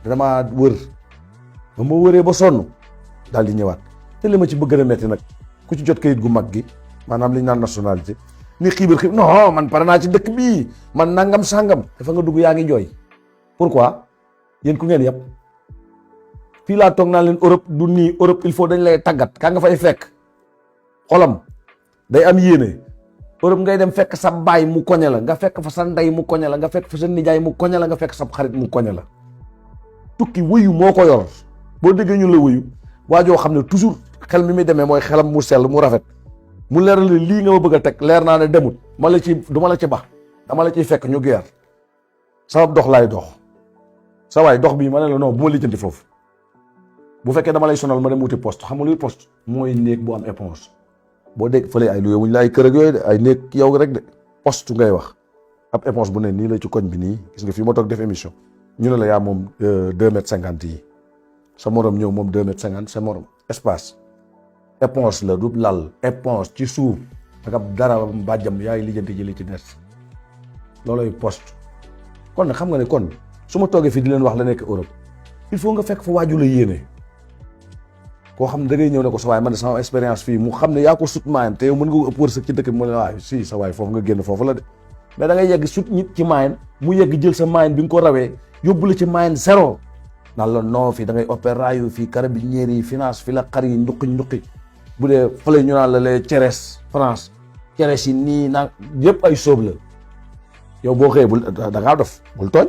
dama wër ba ma wëree ba sonn daal di ñëwaat. te li ma ci bëgg a metti nag ku ci jot kayit gu mag gi maanaam li ñu naan nationalité ni xiibir xiib non man pare naa ci dëkk bii man nangam sangam dafa nga dugg yaa ngi jooy. pourquoi yéen ku ngeen yëpp fii laa toog naa leen Europe du nii Europe il faut dañ lay tàggat kaa nga fay fekk xolam day am yéene. Europe ngay dem fekk sa baay mu koñe la nga fekk fa sa ndey mu koñe la nga fekk fa sa nijaay mu koñe la nga fekk sa xarit mu koñe la. tukki wëyu moo ko yor boo déggee ñu la wëyu waajoo xam ne toujours xel mi muy demee mooy xelam mu sell mu rafet mu leeral lii nga ma bëgg a teg leer naa ne demut ma la ci du ma la ci bax dama la ciy fekk ñu geer sama dox laay dox sa waay dox bii ma ne la non bu ma lijjanti foofu bu fekkee dama lay sonal ma dem wuti poste xam nga luy poste mooy néeg bu am éponge boo dégg fële ay luye wuñ la ay kër ak yooyu de ay néeg yow rek de poste ngay wax ab éponge bu ne nii la ci koñ bi nii gis nga fii ma toog def émission ñu ne la yaa moom 2 mètres 50 yi sa morom ñëw moom 2 mètres 50 sa morom espace éponge la du lal éponge ci suuf ak ab dara mbàjjam yaay lijjanti ji li ci des looloy poste. kon nag xam nga ne kon su ma toogee fii di leen wax la nekk Europe il faut nga fekk fa waaju la yéene koo xam ne da ngay ñëw ne ko sa waay man de sama expérience fii mu xam ne yaa ko sut maayam te yow mën nga ëpp wërsëg ci dëkk bi mu ne waay si sa waay foofu nga génn foofu la de mais da ngay yegg sut nit ci maayen mu yegg jël sa maayen bi nga ko rawee yóbbu la ci maayen zéro naan la non fii da ngay opéra yu fii carabinieri yi finance fi la xar yi njuqi bu dee fële ñu naan la les Ceres France Ceres yi nii naan yëpp ay sóob la yow boo xëyee bul da ngaa dof bul tooñ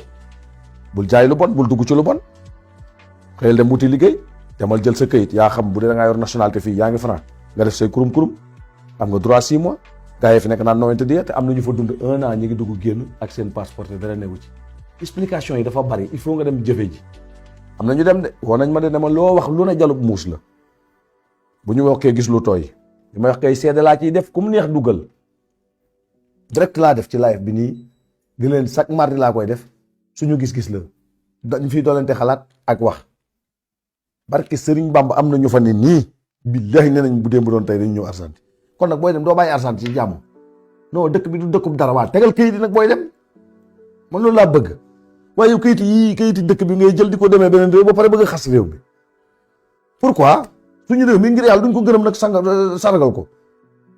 bul jaay lu bon bul dugg ci lu bon xëyal dem wuti liggéey demal jël sa këyit yaa xam bu dee da ngaa yor nationalité fii yaa ngi France nga def say kurum am nga droit 6 mois gars yi fi nekk naan 90 dies te am na ñu fa dund 1 an ñi ngi dugg génn ak seen passeport te dara newu ci explication yi dafa bari il faut nga dem jëfe ji am na ñu dem de woo nañ ma de dama loo wax lu ne jalub muus la bu ñu wokkee gis lu tooy li may wax kay seede laa ciy def ku mu neex duggal direct laa def ci live bi nii di leen chaque mardi laa koy def suñu gis-gis la dañ fiy doolante xalaat ak wax barke Sëriñ Bamba am na ñu fa ne nii billahi nee nañ bu démb doon tey dañu ñëw Argentine kon nag booy dem doo bàyyi Argentine ci jàmm non dëkk bi du dëkkub dara waa tegal kayit yi nag booy dem man loolu laa bëgg waaye yow kayiti dëkk bi ngay jël di ko demee beneen réew ba pare bëgg a xas réew bi pourquoi suñu réew mi ngir yàlla duñ ko gërëm nag sargal ko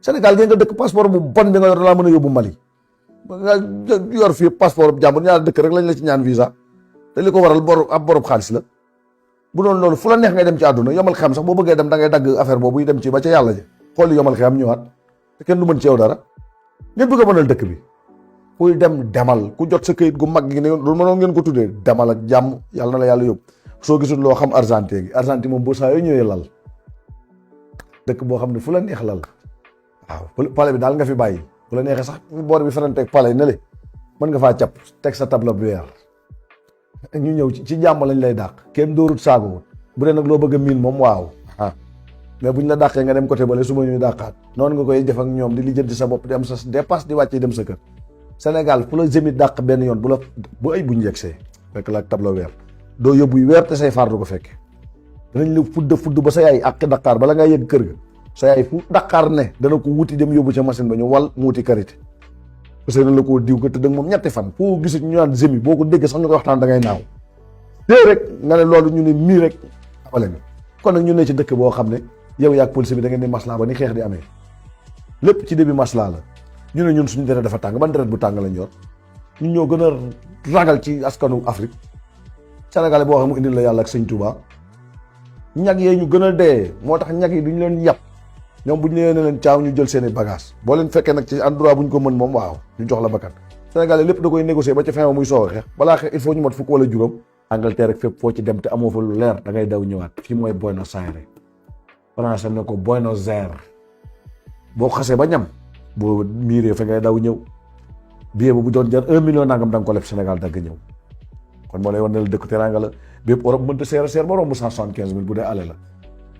Sénégal gee nga dëkk passeport bu bon bi nga yor laa mën a yóbbu Mali nga yor fii passeport bu jàmbur ñaar dëkk rek lañ la ci ñaan visa te li ko waral borob xaalis la bu doon loolu fu la neex ngay dem ci àdduna yomal xam sax boo bëggee dem da ngay dagg affaire boobu yi dem ci ba ca yàlla ji xooli yomal xam ñëwaat te kenn du mën ci yow dara ngeen bëgg a mënal dëkk bi kuy dem demal ku jot sa këyit gu mag gi ne loolu mënoon ngeen ko tuddee demal ak jàmm yàlla na la yàlla yóbbu soo gisul loo xam Argentine gi Argentine moom boo saa yoo ñëwee lal dëkk boo xam ne fu la neex lal waaw palais bi daal nga fi bàyyi bu la neexee sax boor bi faranteeg palais ne le mën nga faa cap teg sa table bu weer ñu ñëw ci jàmm lañ lay dàq kenn dóorut saagowut bu dee nag loo bëgg a miin moom waaw mais buñ la dàqee nga dem côté bale su ma ñuy dàqaat noonu nga koy def ak ñoom di lijjanti sa bopp di am sa dépasse di wàccee dem sa kër Sénégal fu la jëmi dàq benn yoon bu ay buñ yegsee fekk la ak tableau weer doo yóbbu weer te say faar du ko fekke danañ la fudd ba sa yaay ak Dakar bala ngaa yëgg kër ga sa yaay fu Dakar ne dana ko wuti dem yóbbu ca machine ba ñu wal mu wuti karité parce que na la koo diw nga tëdd ak moom ñetti fan foo gis ñu naan jëmi boo ko déggee sax ñu koy waxtaan da ngay naaw dee rek nga ne loolu ñu ne mii rek abale nga kon nag ñu ne ci dëkk boo xam ne yow yaag police bi da ngeen di maslaa ba ni xeex di amee lépp ci début maslaa la ñu ne ñun suñu deret dafa tàng ban deret bu tàng lañ yor ñun ñoo gën a ragal ci askanu Afrique Sénégalais boo xam mu indil la yàlla ak sëñ Touba ñag yee ñu gën a dee moo tax ñag yi duñu leen yàpp ñoom bu ñu nee ne leen caaw ñu jël seeni bagage boo leen fekkee nag ci endroit bu ñu ko mën moom waaw ñu jox la bakkan Sénégalais lépp da koy négocier ba ca fin muy soog a xeex balaa xeex il faut ñu mat fukk wala juróom Angleterre rek fépp foo ci dem te amoo fa lu leer da ngay daw ñëwaat fii mooy Buenos Aires français ne ko Buenos Aires boo xasee ba ñam boo miiree fa ngay daw ñëw billet bu doon jar 1 million nangam da nga ko leb Sénégal dagg ñëw kon moo lay wan ne la dëkk teranga la bépp Europe mënta seer ba romb 175 000 bu dee ale la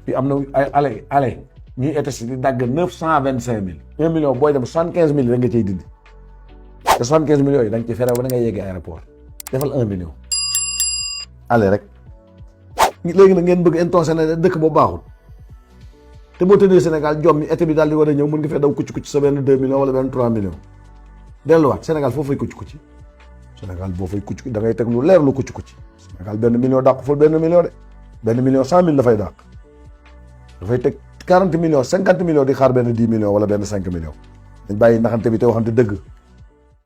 fii am na ay ale ñuy été si di dagg 925 000 1 million booy dem 75 000 da nga cay dindi te 75 000 yooyu da nga ci fere ba da ngay yegg aéroport defal 1 million ale rek léegi nag ngeen bëgg intonsé ne dëkk boobu baaxul te boo tëddee Sénégal jom mi été bi daal di war a ñëw mën nga fee daw kucc sa benn 2 millions wala benn 3 millions delluwaat Sénégal foofu fay kucc Sénégal boo fay kucc da ngay teg lu leer lu kucc Sénégal benn million dàq ful benn million de benn million 100 000 dafay dàq dafay teg 40 millions 50 millions di xaar benn 10 millions wala benn 5 millions dañ bàyyi naxante bi te waxante dëgg